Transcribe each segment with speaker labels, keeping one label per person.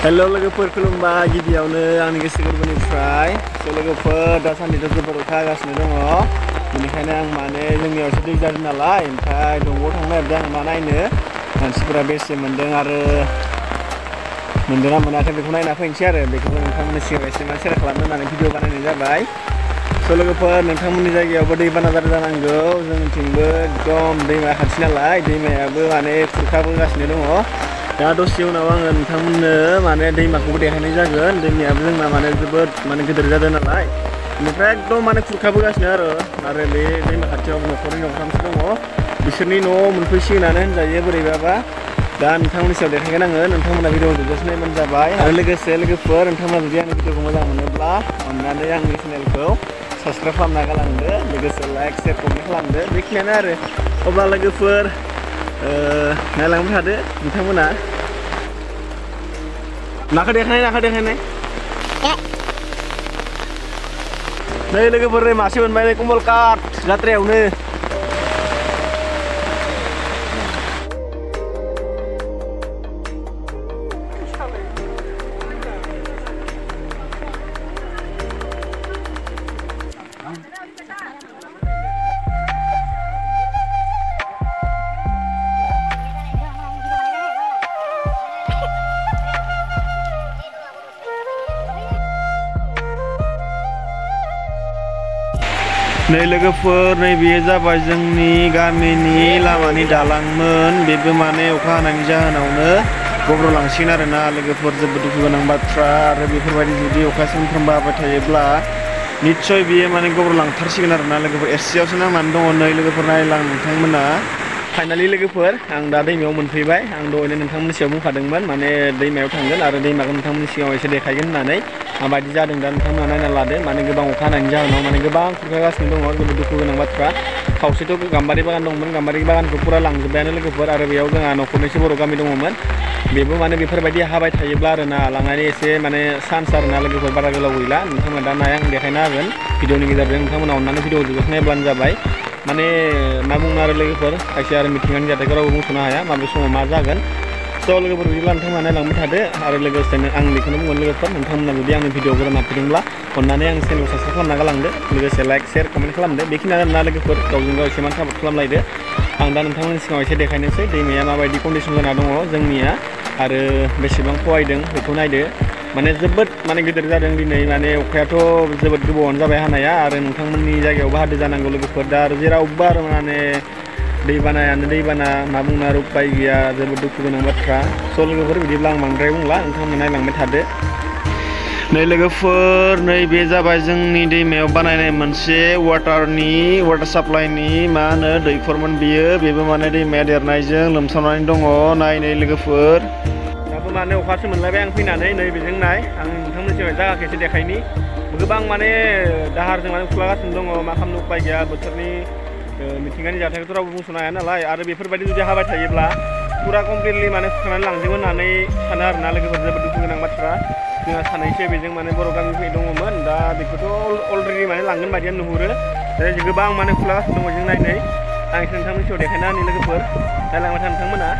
Speaker 1: हेल' लोगोफोर खुलुमबाय गिबियावनो आंनि गोसो गोरबोनिफ्राय लोगोफोर दासान्दिथ' जोबोर अखा हागासिनो दङ बेनिखायनो आं माने जोंनियाव एसे दै जादों नालाय ओमफ्राय दंग'आव थांनो नागिरदों आं मा नायनो मानसिफोरा बेसे मोन्दों आरो मोन्दोंना मोनाखै बेखौ नायना फैनोसै आरो बेखौबो नोंथांमोननि सिगाङाव एसे मान सेयार खालामनो होननानै भिडिअ बानायनाय जाबाय। लोगोफोर नोंथांमोननि जायगायावबो दैबाना जादों जानांगौ जोंनिथिंबो एकदम दैमा खाथि नालाय दैमायाबो माने खुरखाबोगासिनो दङ। दा दसे उनाव आङो नोंथांमोननो माने दैमाखौबो देखायनाय जागोन दैमायाबो जोंना माने जोबोद माने गिदिर जादों नालाय बेनिफ्राय एकदम माने खुरखाबोगासिनो आरो बे दैमा खाथियाव न'खरनै न'खरथामसो दङ बिसोरनि न'आव मोनफैसिगोनानो होनजायो बोरैबाबा। दा नोंथांमोननि सायाव देखायगोन आङो नोंथांमोना भिडिअ जोबजासे नायबानो जाबाय आरो लोगोसे लोगोफोर नोंथांमोना जुदि आंनि भिडिअखौ मोजां मोनोब्ला अननानै आंनि चेनेलखौ साबस्क्राइब खालामना गालांदो लोगोसे लाइक शेयार कमेन्ट खालामदो बेखिनियानो आरो। अब्ला लोगोफोर नायलांबाय थादो नोंथांमोना नाखौ देखायनाय नै लोगोफोर मासे मोनबाय नै कमल काट जात्रायावनो। नै लोगोफोर नै बेयो जाबाय जोंनि गामिनि लामानि दालांमोन बेबो माने अखा हानायनि जाहोनावनो गब्र'लांसिगोन आरोना लोगोफोर जोबोद दुखु गोनां बाथ्रा आरो बेफोरबायदि जुदि अखा सानफ्रोमबो हाबाय थायोब्ला निस्सय बेयो माने गब्र'लांथारसिगोन आरोना लोगोफोर एसेयावसो नांनानै दङ। नै लोगोफोर नायलां नोंथांमोना फाइनालि लोगोफोर आं दा दैमायाव मोनफैबाय आं दहायनो नोंथांमोननि सिगाङाव बुंखादोंमोन माने दैमायाव थांगोन आरो दैमाखौ नोंथांमोननि सिगाङाव एसे देखायगोन होननानै माबायदि जादों दा नोंथांमोना नायना लादो माने गोबां अखा हानायनि जाहोनाव माने गोबां खुरखागासिनो दङ जोबोद दुखु गोनां बाथ्रा। खावसेथ' गाम्बारि बागान दंमोन गाम्बारि बागानखौ फुरा लांजोब्बायानो लोगोफोर आरो बेयाव जोंहा न'खरनैसो बर' गामि दङमोन बेबो माने बेफोरबायदि हाबाय थायोब्ला आरोना लांनायनि एसे माने चान्स आरोना लोगोफोर बारा गोलाव गैला नोंथांमोना दा नाय आं देखायना होगोन भिडिअनि गेजेरजों नोंथांमोना अननानै भिडिअ जोबजासे नायब्लानो जाबाय। माने मा बुंनो आरो लोगोफोर खायसे आरो मिथिंगानि जाथायखौ रावबो बुंस'नो हाया माबे समाव मा जागोन। लोगोफोर बिदिब्ला नोंथांमोना नायलांबाय थादो आरो लोगोसेनो आं बेखौनो बुंगोन लोगोफोर नोंथांमोना जुदि आंनि भिडिअ गोदान हाबफैदोंब्ला अननानै आं चेनेलखौ साबस्क्राइब खालामना गालांदो लोगोसे लाइक शेयार कमेन्ट खालामदो बेखिनियानो ना लोगोफोर गावजों गाव एसेमान सापर्ट खालामलायदो। आं दा नोंथांमोननि सिगाङाव एसे देखायनोसै दैमाया माबायदि कन्डिसन जाना दङ जोंनिया आरो बेसेबां खहायदों बेखौ नायदो माने जोबोद माने गिदिर जादों दिनै माने अखायाथ' जोबोद गोबावानो जाबाय हानाया आरो नोंथांमोननि जायगायावबो हादों जानांगौ लोगोफोर दा आरो जेरावबो आरो माने दैबाना मा बुंनो आरो उपाय गैया जोबोद दुखु गोनां बाथ्रा। लोगोफोर बिदिब्ला आं बांद्राय बुंला नोंथांमोना नायलांबाय थादो। नै लोगोफोर नै बे जाबाय जोंनि दैमायाव बानायनाय मोनसे वाटार साप्लाइनि मा होनो दैखरमोन बेबो माने दैमाया देरनायजों लोमसावनानै दङ। नाय लोगोफोर दाबो माने अखासो मोनलायबाय आं फैनानै नै बेजों नाय आं नोंथांमोननि सिगाङाव जायगाखौ एसे देखायनि गोबां माने दाहारजों माने खुरखागासिनो दङ मा खालामनो उपाय गैया बोथोरनि मिथिंगानि जाथायखौथ' रावबो बुंस'नो हाया नालाय आरो बेफोरबायदि जुदि हाबाय थायोब्ला फुरा कमप्लिटलि माने खुरखानानै लांजोबो होननानै सानो आरोना लोगोफोर जोबोद दुखु गोनां बाथ्रा। जोंहा सानैसो बेजों माने बर' गामिफोर दङमोन दा बेखौथ' अलरेडि माने लांगोन बायदियानो नुहुरो गोबां माने खुरखागासिनो दङ जों नायनै आं एसे नोंथांमोननि सिगाङाव देखायना होनि लोगोफोर नायलांबाय था नोंथांमोना।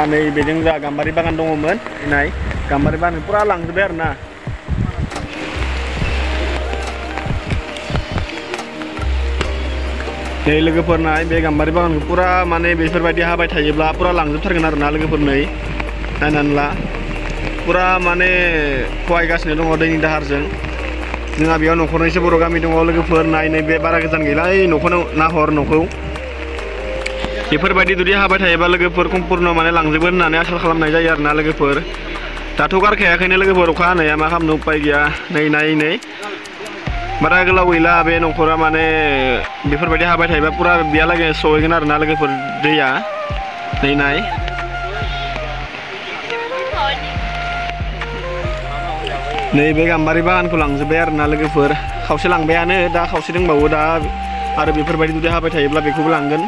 Speaker 1: नै बेजों जा गाम्बारि बागान दङमोन नाय गाम्बारि बागान फुरा लांजोब्बाय आरोना। नै लोगोफोर नाय बे गाम्बारि बागानखौ फुरा माने बेफोरबायदि हाबाय थायोब्ला फुरा लांजोबथारगोन आरोना लोगोफोर नै नायनानै ला पुरा माने खहायगासिनो दङ दैनि दाहारजों जोंहा बेयाव न'खरनैसो बर' गामि दङ लोगोफोर नायनाय बे बारा गोजान गैला न'खौनो नाहर न'खौ बेफोरबायदि जुदि हाबाय थायोबा लोगोफोर सम्पुर्ण माने लांजोबगोन होननानै आसा खालामनाय जायो आरोना लोगोफोर दाथ' गारखायाखैनो लोगोफोर अखा हानाया मा खालामनो उपाय गैया नै बारा गोलाव गैला बे न'खरा माने बेफोरबायदि हाबाय थायोबा पुरा बेयालागै सहैगोन आरोना लोगोफोर दैया नाय नैबे गाम्बारि बागानखौ लांजोब्बाय आरोना लोगोफोर खावसे लांबायानो दा खावसे दंबावो दा आरो बेफोरबायदि जुदि हाबाय थायोब्ला बेखौबो लांगोन